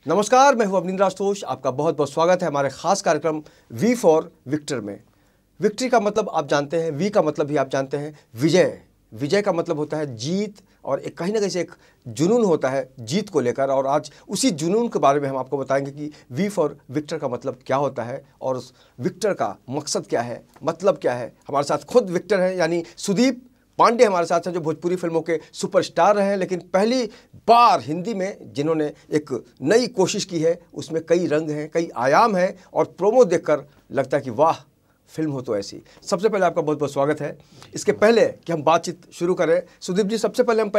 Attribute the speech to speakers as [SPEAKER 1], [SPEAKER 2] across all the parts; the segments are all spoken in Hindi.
[SPEAKER 1] नमस्कार, मैं हूं अवनींद्र आशुतोष। आपका बहुत बहुत स्वागत है हमारे खास कार्यक्रम वी फॉर विक्टर में। विक्ट्री का मतलब आप जानते हैं, वी का मतलब भी आप जानते हैं विजय। विजय का मतलब होता है जीत, और एक कहीं ना कहीं से एक जुनून होता है जीत को लेकर। और आज उसी जुनून के बारे में हम आपको बताएंगे कि वी फॉर विक्टर का मतलब क्या होता है और उस विक्टर का मकसद क्या है, मतलब क्या है। हमारे साथ खुद विक्टर हैं, यानी सुदीप पांडे हमारे साथ हैं, जो भोजपुरी फिल्मों के सुपरस्टार रहे हैं, लेकिन पहली बार हिंदी में जिन्होंने एक नई कोशिश की है। उसमें कई रंग हैं, कई आयाम हैं, और प्रोमो देखकर लगता है कि वाह, फिल्म हो तो ऐसी। सबसे पहले आपका बहुत बहुत स्वागत है। इसके पहले कि हम बातचीत शुरू करें, सुदीप जी, सबसे पहले हम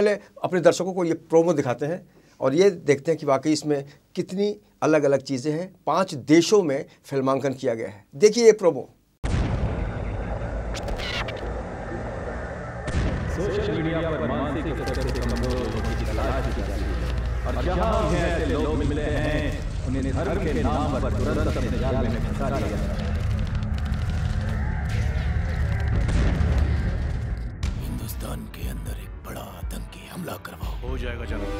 [SPEAKER 1] अपने दर्शकों को ये प्रोमो दिखाते हैं और ये देखते हैं कि वाकई इसमें कितनी अलग अलग चीज़ें हैं। 5 देशों में फिल्मांकन किया गया है। देखिए ये प्रोमो।
[SPEAKER 2] सोशल मीडिया पर मानसिक स्तर से कमजोर लोगों की तलाश की जाती है और जहां भी ऐसे लोग मिलते हैं उन्हें धर्म के नाम पर तुरंत अपने जाल में फंसा दिया जाता है।
[SPEAKER 3] हिंदुस्तान के अंदर एक बड़ा आतंकी हमला करवाओ।
[SPEAKER 4] हो जाएगा जनाब।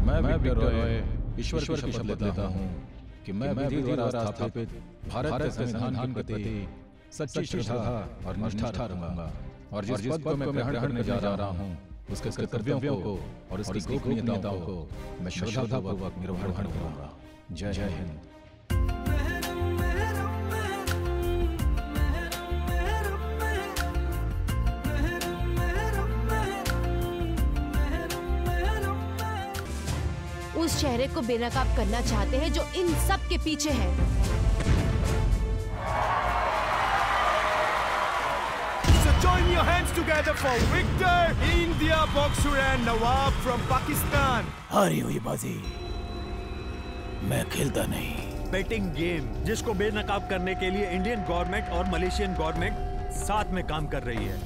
[SPEAKER 2] मैं विक्टर रॉय ईश्वर की शपथ लेता हूं कि मैं विधि द्वारा स्थापित भारत के संविधान के प्रति सच्ची श्रद्धा और निष्ठा रखूंगा और जिस पद को मैं ग्रहण करने जा रहा हूं उसके कर्तव्यों को और उसकी गोपनीयताओं को मैं श्रद्धापूर्वक निर्वहन करूंगा। जय हिंद।
[SPEAKER 5] उस चेहरे को बेनकाब करना चाहते हैं जो इन सब के पीछे है।
[SPEAKER 4] So join your hands together for Victor, India boxer and Nawab from Pakistan.
[SPEAKER 3] हारी हुई बाजी मैं खेलता नहीं।
[SPEAKER 4] बेटिंग गेम जिसको बेनकाब करने के लिए इंडियन गवर्नमेंट और मलेशियन गवर्नमेंट साथ में काम कर रही है।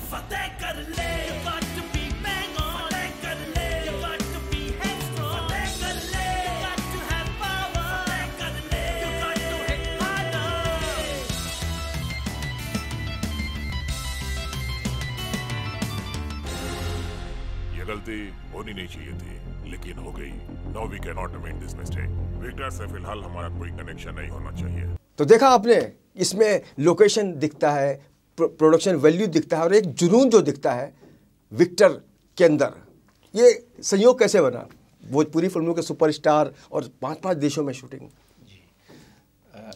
[SPEAKER 3] फतेह कर ले
[SPEAKER 6] गलती होनी नहीं चाहिए थी, लेकिन हो गई। Now we can not amend this mistake. Victor से फिलहाल हमारा कोई कनेक्शन नहीं होना चाहिए।
[SPEAKER 1] तो देखा आपने, इसमें लोकेशन दिखता है, प्रोडक्शन वैल्यू दिखता है और एक जुनून जो दिखता है विक्टर के अंदर। ये संयोग कैसे बना? भोजपुरी फिल्मों के सुपरस्टार और 5 देशों में शूटिंग।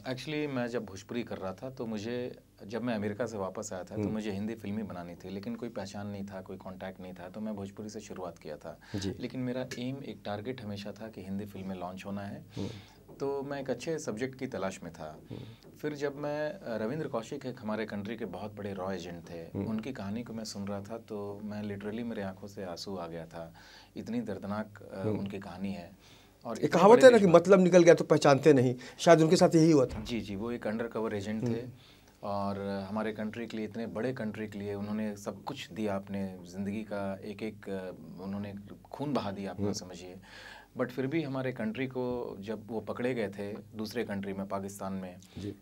[SPEAKER 7] एक्चुअली मैं जब भोजपुरी कर रहा था तो मुझे, जब मैं अमेरिका से वापस आया था तो मुझे हिंदी फिल्म ही बनानी थी, लेकिन कोई पहचान नहीं था, कोई कांटेक्ट नहीं था, तो मैं भोजपुरी से शुरुआत किया था। लेकिन मेरा एम, एक टारगेट हमेशा था कि हिंदी फिल्म में लॉन्च होना है। तो मैं एक अच्छे सब्जेक्ट की तलाश में था। फिर जब मैं रविंद्र कौशिक, एक हमारे कंट्री के बहुत बड़े रॉ एजेंट थे, उनकी कहानी को मैं सुन रहा था तो मैं लिटरली, मेरे आंखों से आंसू आ गया था। इतनी दर्दनाक उनकी कहानी है। और
[SPEAKER 1] एक कहावत है ना कि मतलब निकल गया तो पहचानते नहीं, शायद उनके साथ यही हुआ था।
[SPEAKER 7] जी जी, वो एक अंडर कवर एजेंट थे और हमारे कंट्री के लिए, इतने बड़े कंट्री के लिए उन्होंने सब कुछ दिया, अपने ज़िंदगी का एक एक उन्होंने खून बहा दिया, आप समझिए। बट फिर भी हमारे कंट्री को जब वो पकड़े गए थे दूसरे कंट्री में, पाकिस्तान में,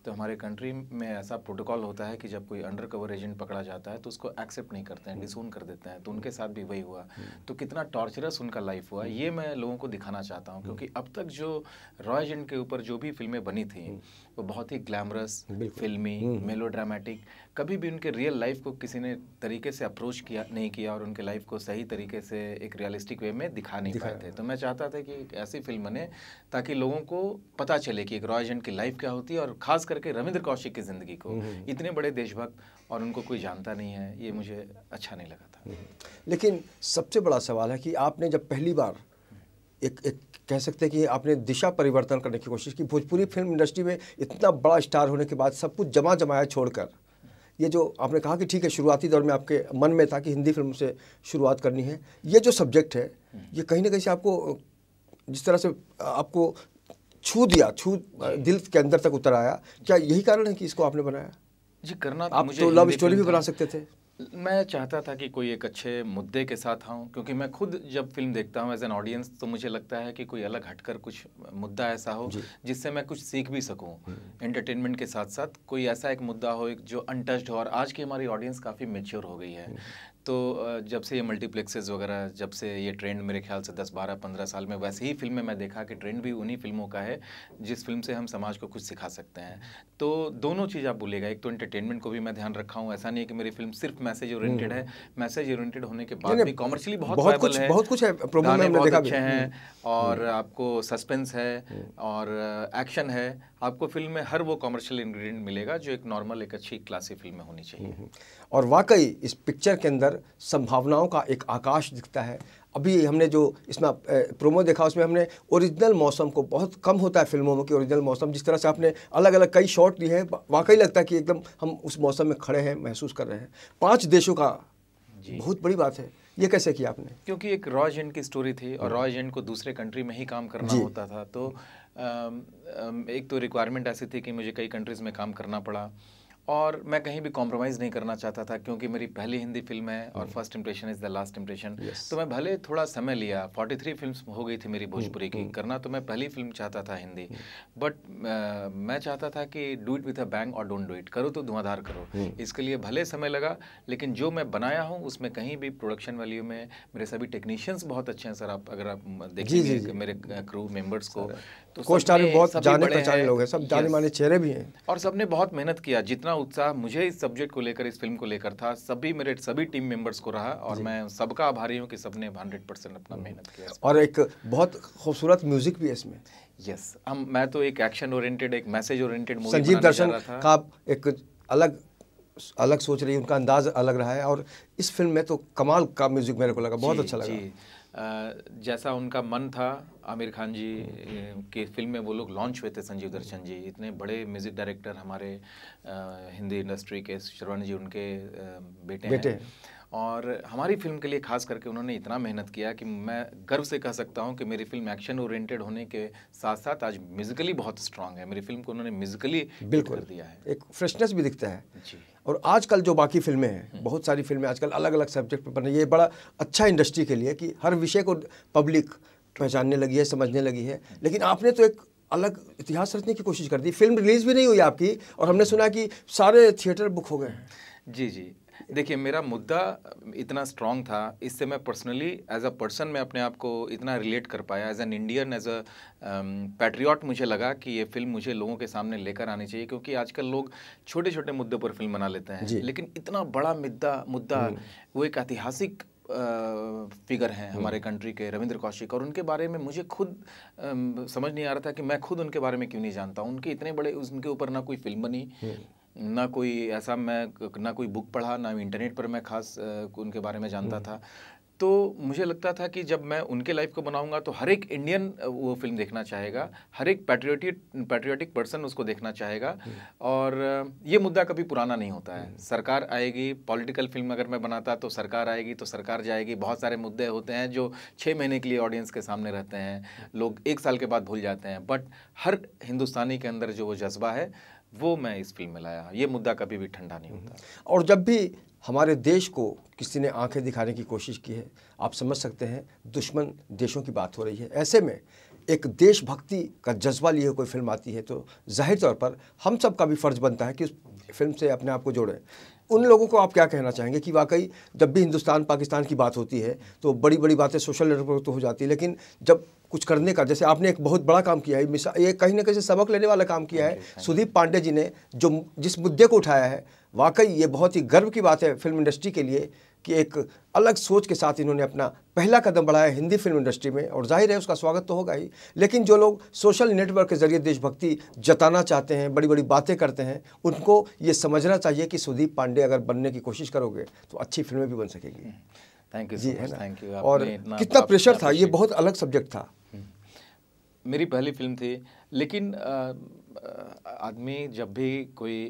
[SPEAKER 7] तो हमारे कंट्री में ऐसा प्रोटोकॉल होता है कि जब कोई अंडर कवर एजेंट पकड़ा जाता है तो उसको एक्सेप्ट नहीं करते हैं, डिसोन कर देते हैं। तो उनके साथ भी वही हुआ। तो कितना टॉर्चरस उनका लाइफ हुआ, ये मैं लोगों को दिखाना चाहता हूँ, क्योंकि अब तक जो रॉ एजेंट के ऊपर जो भी फिल्में बनी थी वो बहुत ही ग्लैमरस, फिल्मी, मेलोड्रामेटिक, कभी भी उनके रियल लाइफ को किसी ने तरीके से अप्रोच नहीं किया और उनके लाइफ को सही तरीके से एक रियलिस्टिक वे में दिखा नहीं पाए थे। तो मैं चाहता था कि एक ऐसी फिल्म बने ताकि लोगों को पता चले कि एक रॉ एजेंट की लाइफ क्या होती है, और खास करके रविंद्र कौशिक की ज़िंदगी को। इतने बड़े देशभक्त और उनको कोई जानता नहीं है, ये मुझे अच्छा नहीं लगा था।
[SPEAKER 1] लेकिन सबसे बड़ा सवाल है कि आपने जब पहली बार एक कह सकते हैं कि आपने दिशा परिवर्तन करने की कोशिश की। भोजपुरी फिल्म इंडस्ट्री में इतना बड़ा स्टार होने के बाद सब कुछ जमा जमाया छोड़कर, ये जो आपने कहा कि ठीक है, शुरुआती दौर में आपके मन में था कि हिंदी फिल्म से शुरुआत करनी है, ये जो सब्जेक्ट है ये कहीं ना कहीं से आपको, जिस तरह से आपको छू दिया, दिल के अंदर तक उतर आया, क्या यही कारण है कि इसको आपने बनाया?
[SPEAKER 7] जी, करना
[SPEAKER 1] आप तो लव स्टोरी भी बना सकते थे।
[SPEAKER 7] मैं चाहता था कि कोई एक अच्छे मुद्दे के साथ आऊँ, क्योंकि मैं खुद जब फिल्म देखता हूँ एज एन ऑडियंस तो मुझे लगता है कि कोई अलग हटकर कुछ मुद्दा ऐसा हो जिससे मैं कुछ सीख भी सकूँ। एंटरटेनमेंट के साथ साथ कोई ऐसा एक मुद्दा हो जो अनटच्ड हो। और आज की हमारी ऑडियंस काफ़ी मैच्योर हो गई है, तो जब से ये मल्टीप्लेक्सेस वगैरह, जब से ये ट्रेंड मेरे ख्याल से 10, 12, 15 साल में, वैसे ही फिल्में मैं देखा कि ट्रेंड भी उन्हीं फिल्मों का है जिस फिल्म से हम समाज को कुछ सिखा सकते हैं। तो दोनों चीज़ आप बोलेगा, एक तो एंटरटेनमेंट को भी मैं ध्यान रखा हूँ। ऐसा नहीं है कि मेरी फिल्म सिर्फ मैसेज ओरिएंटेड है, मैसेज ओरिएंटेड होने के बाद भी कॉमर्शियली बहुत वायबल है,
[SPEAKER 1] बहुत कुछ है,
[SPEAKER 7] गाने बहुत अच्छे हैं और आपको सस्पेंस है और एक्शन है। आपको फिल्म में हर वो कॉमर्शियल इंग्रेडिएंट मिलेगा जो एक नॉर्मल, एक अच्छी क्लासी फिल्म में होनी चाहिए।
[SPEAKER 1] और वाकई इस पिक्चर के अंदर संभावनाओं का एक आकाश दिखता है। अभी हमने जो इसमें प्रोमो देखा उसमें हमने ओरिजिनल मौसम को, बहुत कम होता है फिल्मों में कि ओरिजिनल मौसम, जिस तरह से आपने अलग अलग कई शॉट लिए हैं, वाकई लगता है कि एकदम हम उस मौसम में खड़े हैं, महसूस कर रहे हैं। 5 देशों का बहुत बड़ी बात है। ये कैसे किया आपने?
[SPEAKER 7] क्योंकि एक रॉ एजेंट की स्टोरी थी और रॉ एजेंट को दूसरे कंट्री में ही काम करना होता था, तो एक तो रिक्वायरमेंट ऐसी थी कि मुझे कई कंट्रीज़ में काम करना पड़ा और मैं कहीं भी कॉम्प्रोमाइज़ नहीं करना चाहता था, क्योंकि मेरी पहली हिंदी फिल्म है और first impression is the last impression. तो मैं भले थोड़ा समय लिया, 43 फिल्म्स हो गई थी मेरी भोजपुरी की करना, तो मैं पहली फिल्म चाहता था हिंदी, बट मैं चाहता था कि do it with a bang और डोंट डू इट, करो तो धुआंधार करो। इसके लिए भले समय लगा, लेकिन जो मैं बनाया हूँ उसमें कहीं भी प्रोडक्शन वैल्यू में मेरे सभी टेक्नीशियंस बहुत अच्छे हैं सर। आप अगर आप देखेंगे मेरे क्रू मेंबर्स को, तो
[SPEAKER 1] को-स्टार भी बहुत जाने पहचाने लोग हैं, सब जाने माने चेहरे भी हैं
[SPEAKER 7] और सबने बहुत मेहनत किया। जितना उत्साह मुझे इस सब्जेक्ट को लेकर, इस फिल्म को लेकर था, मेरे सभी टीम मेंबर्स को रहा और मैं सबका आभारी हूँ कि सबने 100% अपना मेहनत किया। और
[SPEAKER 1] एक बहुत खूबसूरत म्यूजिक भी है इसमें।
[SPEAKER 7] यस, मैं तो एक एक्शन ओरिएंटेड, एक मैसेज ओरिएंटेड मूवी
[SPEAKER 1] संजीव दर्शन का एक अलग सोच रही है, उनका अंदाज अलग रहा है और इस फिल्म में तो कमाल का म्यूजिक मेरे को लगा, बहुत अच्छा लगा।
[SPEAKER 7] जैसा उनका मन था, आमिर खान जी के फिल्म में वो लोग लॉन्च हुए थे, संजीव दर्शन जी इतने बड़े म्यूज़िक डायरेक्टर हमारे हिंदी इंडस्ट्री के, श्रवण जी उनके बेटे हैं। और हमारी फिल्म के लिए खास करके उन्होंने इतना मेहनत किया कि मैं गर्व से कह सकता हूं कि मेरी फिल्म एक्शन ओरिएंटेड होने के साथ साथ आज म्यूजिकली बहुत स्ट्रांग है। मेरी फिल्म को उन्होंने म्यूजिकली बिल्कुल कर दिया है,
[SPEAKER 1] एक फ्रेशनेस भी दिखता है जी। और आजकल जो बाकी फिल्में हैं, बहुत सारी फिल्में आजकल अलग अलग सब्जेक्ट पर बन रही है, ये बड़ा अच्छा इंडस्ट्री के लिए कि हर विषय को पब्लिक पहचानने लगी है, समझने लगी है। लेकिन आपने तो एक अलग इतिहास रचने की कोशिश कर दी। फिल्म रिलीज भी नहीं हुई आपकी और हमने सुना कि सारे थिएटर बुक हो गए हैं।
[SPEAKER 7] जी, देखिए मेरा मुद्दा इतना स्ट्रॉन्ग था, इससे मैं पर्सनली एज अ पर्सन मैं अपने आप को इतना रिलेट कर पाया। As an Indian, as a patriot मुझे लगा कि ये फिल्म मुझे लोगों के सामने लेकर आनी चाहिए, क्योंकि आजकल लोग छोटे छोटे मुद्दों पर फिल्म बना लेते हैं, लेकिन इतना बड़ा मुद्दा वो एक ऐतिहासिक फिगर हैं हमारे कंट्री के, रविंद्र कौशिक, और उनके बारे में मुझे खुद समझ नहीं आ रहा था कि मैं खुद उनके बारे में क्यों नहीं जानता। उनके इतने बड़े, उनके ऊपर ना कोई फिल्म बनी, ना कोई ऐसा, मैं ना कोई बुक पढ़ा, ना इंटरनेट पर मैं खास उनके बारे में जानता था। तो मुझे लगता था कि जब मैं उनके लाइफ को बनाऊंगा तो हर एक इंडियन वो फिल्म देखना चाहेगा, हर एक पैट्रियोटिक पर्सन उसको देखना चाहेगा। और ये मुद्दा कभी पुराना नहीं होता है। सरकार आएगी, पॉलिटिकल फिल्म अगर मैं बनाता तो सरकार आएगी तो सरकार जाएगी। बहुत सारे मुद्दे होते हैं जो 6 महीने के लिए ऑडियंस के सामने रहते हैं, लोग 1 साल के बाद भूल जाते हैं, बट हर हिंदुस्तानी के अंदर जो वो जज्बा है वो मैं इस फिल्म में लाया। ये मुद्दा कभी भी ठंडा नहीं होता।
[SPEAKER 1] और जब भी हमारे देश को किसी ने आंखें दिखाने की कोशिश की है, आप समझ सकते हैं दुश्मन देशों की बात हो रही है। ऐसे में एक देशभक्ति का जज्बा लिए कोई फिल्म आती है तो जाहिर तौर पर हम सब का भी फ़र्ज़ बनता है कि उस फिल्म से अपने आप को जोड़ें। उन लोगों को आप क्या कहना चाहेंगे कि वाकई जब भी हिंदुस्तान पाकिस्तान की बात होती है तो बड़ी बड़ी बातें सोशल नेटवर्क पर तो हो जाती है, लेकिन जब कुछ करने का, जैसे आपने एक बहुत बड़ा काम किया है, ये कहीं ना कहीं सबक लेने वाला काम किया है सुदीप पांडे जी ने, जो जिस मुद्दे को उठाया है, वाकई ये बहुत ही गर्व की बात है फिल्म इंडस्ट्री के लिए कि एक अलग सोच के साथ इन्होंने अपना पहला कदम बढ़ाया हिंदी फिल्म इंडस्ट्री में, और जाहिर है उसका स्वागत तो होगा ही। लेकिन जो लोग सोशल नेटवर्क के ज़रिए देशभक्ति जताना चाहते हैं, बड़ी बड़ी बातें करते हैं, उनको ये समझना चाहिए कि सुदीप पांडे अगर बनने की कोशिश करोगे तो अच्छी फिल्में भी बन सकेगी।
[SPEAKER 7] थैंक यू
[SPEAKER 1] जी, है ना?
[SPEAKER 7] Thank you.
[SPEAKER 1] और कितना प्रेशर था, ये बहुत अलग सब्जेक्ट था।
[SPEAKER 7] मेरी पहली फिल्म थी, लेकिन आदमी जब भी कोई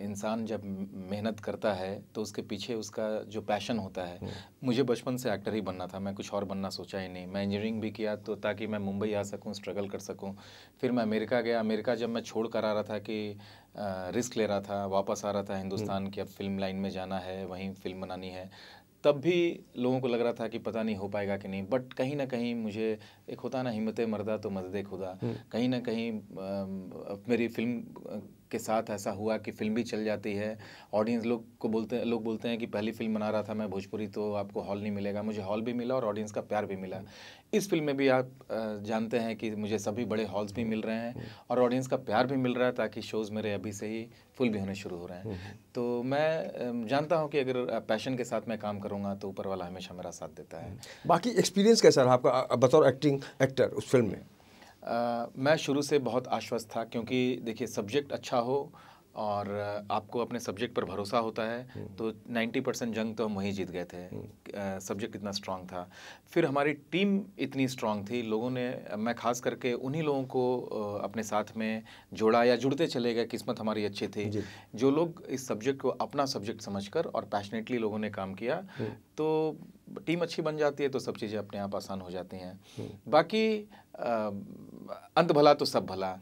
[SPEAKER 7] इंसान जब मेहनत करता है तो उसके पीछे उसका जो पैशन होता है, मुझे बचपन से एक्टर ही बनना था, मैं कुछ और बनना सोचा ही नहीं। मैं इंजीनियरिंग भी किया तो ताकि मैं मुंबई आ सकूं, स्ट्रगल कर सकूं। फिर मैं अमेरिका गया। अमेरिका जब मैं छोड़ कर आ रहा था कि रिस्क ले रहा था, वापस आ रहा था हिंदुस्तान की, अब फिल्म लाइन में जाना है, वहीं फिल्म बनानी है, तब भी लोगों को लग रहा था कि पता नहीं हो पाएगा कि नहीं। बट कहीं ना कहीं मुझे एक होता ना, हिम्मत मर्दा तो मदद खुदा, कहीं ना कहीं मेरी फिल्म के साथ ऐसा हुआ कि फिल्म भी चल जाती है। ऑडियंस लोग बोलते हैं कि पहली फिल्म बना रहा था मैं भोजपुरी, तो आपको हॉल नहीं मिलेगा। मुझे हॉल भी मिला और ऑडियंस का प्यार भी मिला। इस फिल्म में भी आप जानते हैं कि मुझे सभी बड़े हॉल्स भी मिल रहे हैं और ऑडियंस का प्यार भी मिल रहा है, ताकि शोज़ मेरे अभी से ही फुल भी होने शुरू हो रहे हैं। तो मैं जानता हूं कि अगर पैशन के साथ मैं काम करूंगा तो ऊपर वाला हमेशा मेरा साथ देता है।
[SPEAKER 1] बाकी एक्सपीरियंस कैसा रहा आपका बतौर एक्टर उस फिल्म में?
[SPEAKER 7] मैं शुरू से बहुत आश्वस्त था, क्योंकि देखिए सब्जेक्ट अच्छा हो और आपको अपने सब्जेक्ट पर भरोसा होता है तो 90% जंग तो हम वहीं जीत गए थे। सब्जेक्ट इतना स्ट्रांग था, फिर हमारी टीम इतनी स्ट्रांग थी, लोगों ने, मैं खास करके उन्हीं लोगों को अपने साथ में जोड़ा या जुड़ते चले गए। किस्मत हमारी अच्छी थी, जो लोग इस सब्जेक्ट को अपना सब्जेक्ट समझकर और पैशनेटली लोगों ने काम किया, तो टीम अच्छी बन जाती है तो सब चीज़ें अपने आप आसान हो जाती हैं। बाकी अंत भला तो सब भला,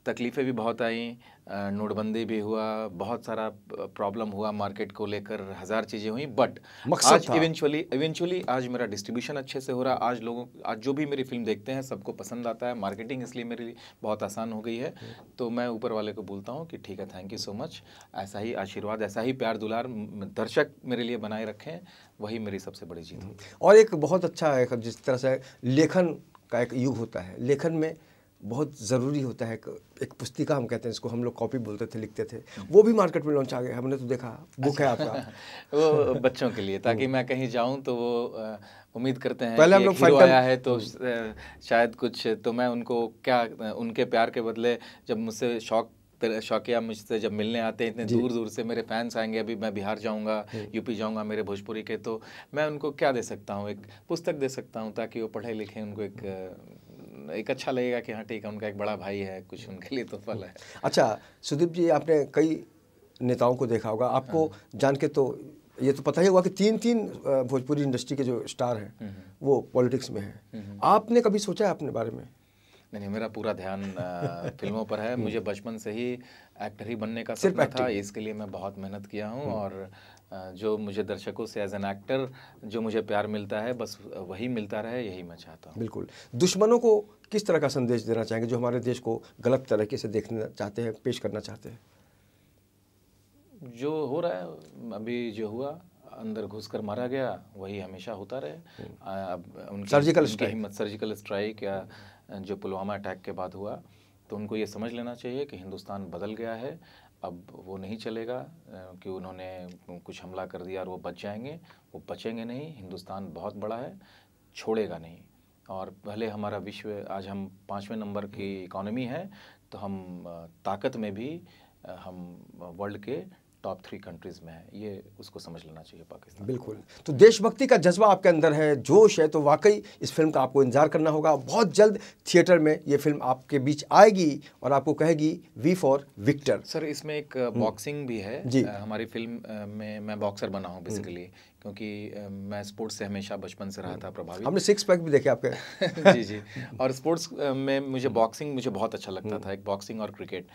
[SPEAKER 7] तकलीफ़ें भी बहुत आई, नोटबंदी भी हुआ, बहुत सारा प्रॉब्लम हुआ मार्केट को लेकर, हज़ार चीज़ें हुई, बट आज इवेंचुअली आज मेरा डिस्ट्रीब्यूशन अच्छे से हो रहा। आज जो भी मेरी फिल्म देखते हैं सबको पसंद आता है, मार्केटिंग इसलिए मेरे लिए बहुत आसान हो गई है। तो मैं ऊपर वाले को बोलता हूँ कि ठीक है, थैंक यू सो मच, ऐसा ही आशीर्वाद, ऐसा ही प्यार दुलार दर्शक मेरे लिए बनाए रखें, वही मेरी सबसे बड़ी जीत है।
[SPEAKER 1] और एक बहुत अच्छा है, जिस तरह से लेखन का एक युग होता है, लेखन में बहुत ज़रूरी होता है एक पुस्तिका, हम कहते हैं इसको, हम लोग कॉपी बोलते थे, लिखते थे, वो भी मार्केट में लॉन्च आ गया, हमने तो देखा, बुक है आपका।
[SPEAKER 7] वो बच्चों के लिए, ताकि मैं कहीं जाऊं तो वो उम्मीद करते हैं
[SPEAKER 1] पहले
[SPEAKER 7] कि
[SPEAKER 1] हम
[SPEAKER 7] एक हीरो आया है तो शायद कुछ, तो मैं उनको क्या, उनके प्यार के बदले जब मुझसे शौकिया मुझसे जब मिलने आते हैं, इतने दूर दूर से मेरे फैंस आएंगे, अभी मैं बिहार जाऊंगा, यूपी जाऊंगा मेरे भोजपुरी के, तो मैं उनको क्या दे सकता हूँ, एक पुस्तक दे सकता हूँ, ताकि वो पढ़े लिखें, उनको एक अच्छा लगेगा कि हाँ ठीक है, उनका एक बड़ा भाई है, कुछ उनके लिए तो फल है। अच्छा
[SPEAKER 1] सुदीप जी, आपने कई नेताओं को देखा होगा, आपको जान के तो ये तो पता ही होगा कि तीन भोजपुरी इंडस्ट्री के जो स्टार हैं वो पॉलिटिक्स में हैं। आपने कभी सोचा है अपने बारे में?
[SPEAKER 7] नहीं, मेरा पूरा ध्यान फिल्मों पर है। मुझे बचपन से ही एक्टर ही बनने का सपना था, इसके लिए मैं बहुत मेहनत किया हूँ, और जो मुझे दर्शकों से एज एन एक्टर जो मुझे प्यार मिलता है, बस वही मिलता रहे, यही मैं चाहता हूँ।
[SPEAKER 1] बिल्कुल। दुश्मनों को किस तरह का संदेश देना चाहेंगे जो हमारे देश को गलत तरीके से देखना चाहते हैं, पेश करना चाहते हैं?
[SPEAKER 7] जो हो रहा है अभी, जो हुआ, अंदर घुसकर मारा गया, वही हमेशा होता रहे। अब उनकी सर्जिकल स्ट्राइक या जो पुलवामा अटैक के बाद हुआ, तो उनको ये समझ लेना चाहिए कि हिंदुस्तान बदल गया है, अब वो नहीं चलेगा कि उन्होंने कुछ हमला कर दिया और वो बच जाएंगे, वो बचेंगे नहीं। हिंदुस्तान बहुत बड़ा है, छोड़ेगा नहीं। और पहले हमारा विश्व, आज हम 5वें नंबर की इकॉनमी है, तो हम ताकत में भी हम वर्ल्ड के टॉप 3 कंट्रीज़ में है, ये उसको समझ लेना चाहिए पाकिस्तान।
[SPEAKER 1] बिल्कुल। तो देशभक्ति का जज्बा आपके अंदर है, जोश है, तो वाकई इस फिल्म का आपको इंतजार करना होगा। बहुत जल्द थिएटर में ये फिल्म आपके बीच आएगी और आपको कहेगी वी फॉर विक्टर।
[SPEAKER 7] सर, इसमें एक बॉक्सिंग भी है जी। हमारी फिल्म में मैं बॉक्सर बना हूँ बेसिकली, क्योंकि मैं स्पोर्ट्स से हमेशा बचपन से रहा था प्रभावित।
[SPEAKER 1] हमने 6 पैक भी देखे आपके।
[SPEAKER 7] जी जी। और स्पोर्ट्स में मुझे बॉक्सिंग मुझे बहुत अच्छा लगता था, एक बॉक्सिंग और क्रिकेट,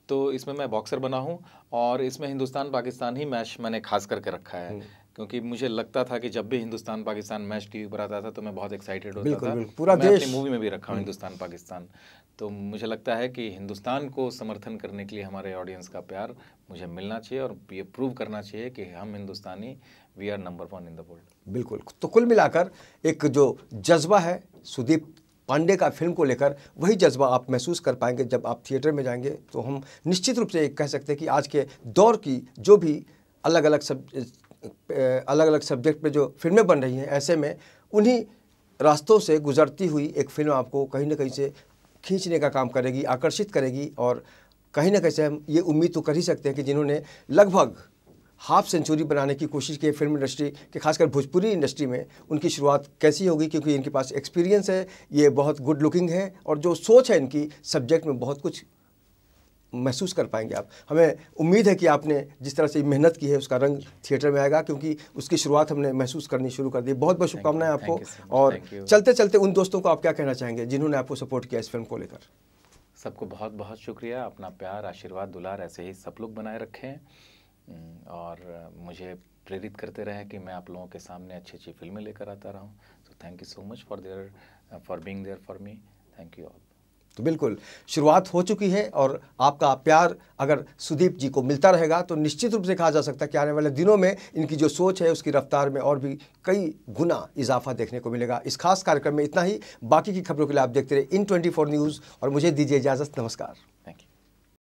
[SPEAKER 7] तो इसमें मैं बॉक्सर बना हूँ। और इसमें हिंदुस्तान पाकिस्तान ही मैच मैंने खास करके रखा है, क्योंकि मुझे लगता था कि जब भी हिंदुस्तान पाकिस्तान मैच टीवी पर आता था तो मैं बहुत एक्साइटेड होता था।
[SPEAKER 1] पूरा
[SPEAKER 7] मैं
[SPEAKER 1] देश,
[SPEAKER 7] अपनी मूवी में भी रखा हूँ हिंदुस्तान पाकिस्तान। तो मुझे लगता है कि हिंदुस्तान को समर्थन करने के लिए हमारे ऑडियंस का प्यार मुझे मिलना चाहिए, और ये प्रूव करना चाहिए कि हम हिंदुस्तानी, we are number 1 in the world.
[SPEAKER 1] बिल्कुल। तो कुल मिलाकर एक जो जज्बा है सुदीप पांडे का फिल्म को लेकर, वही जज्बा आप महसूस कर पाएंगे जब आप थिएटर में जाएंगे। तो हम निश्चित रूप से कह सकते हैं कि आज के दौर की जो भी अलग अलग सब्जेक्ट पे जो फिल्में बन रही हैं, ऐसे में उन्हीं रास्तों से गुजरती हुई एक फिल्म आपको कहीं ना कहीं से खींचने का काम करेगी, आकर्षित करेगी। और कहीं ना कहीं से हम ये उम्मीद तो कर ही सकते हैं कि जिन्होंने लगभग हाफ सेंचुरी बनाने की कोशिश की है फिल्म इंडस्ट्री के, खासकर भोजपुरी इंडस्ट्री में उनकी शुरुआत कैसी होगी, क्योंकि इनके पास एक्सपीरियंस है, ये बहुत गुड लुकिंग है और जो सोच है इनकी सब्जेक्ट में बहुत कुछ महसूस कर पाएंगे आप। हमें उम्मीद है कि आपने जिस तरह से मेहनत की है उसका रंग थिएटर में आएगा, क्योंकि उसकी शुरुआत हमने महसूस करनी शुरू कर दी। बहुत बहुत शुभकामनाएं आपको। और चलते चलते उन दोस्तों को आप क्या कहना चाहेंगे जिन्होंने आपको सपोर्ट किया इस फिल्म को लेकर?
[SPEAKER 7] सबको बहुत बहुत शुक्रिया। अपना प्यार, आशीर्वाद, दुलार ऐसे ही सब लोग बनाए रखें और मुझे प्रेरित करते रहें कि मैं आप लोगों के सामने अच्छी अच्छी फिल्में लेकर आता रहूं। तो thank you so much for being there for me. Thank you all.
[SPEAKER 1] तो बिल्कुल शुरुआत हो चुकी है और आपका प्यार अगर सुदीप जी को मिलता रहेगा तो निश्चित रूप से कहा जा सकता है कि आने वाले दिनों में इनकी जो सोच है उसकी रफ्तार में और भी कई गुना इजाफा देखने को मिलेगा। इस खास कार्यक्रम में इतना ही। बाकी की खबरों के लिए आप देखते रहे IN24 न्यूज़ और मुझे दीजिए इजाज़त। नमस्कार।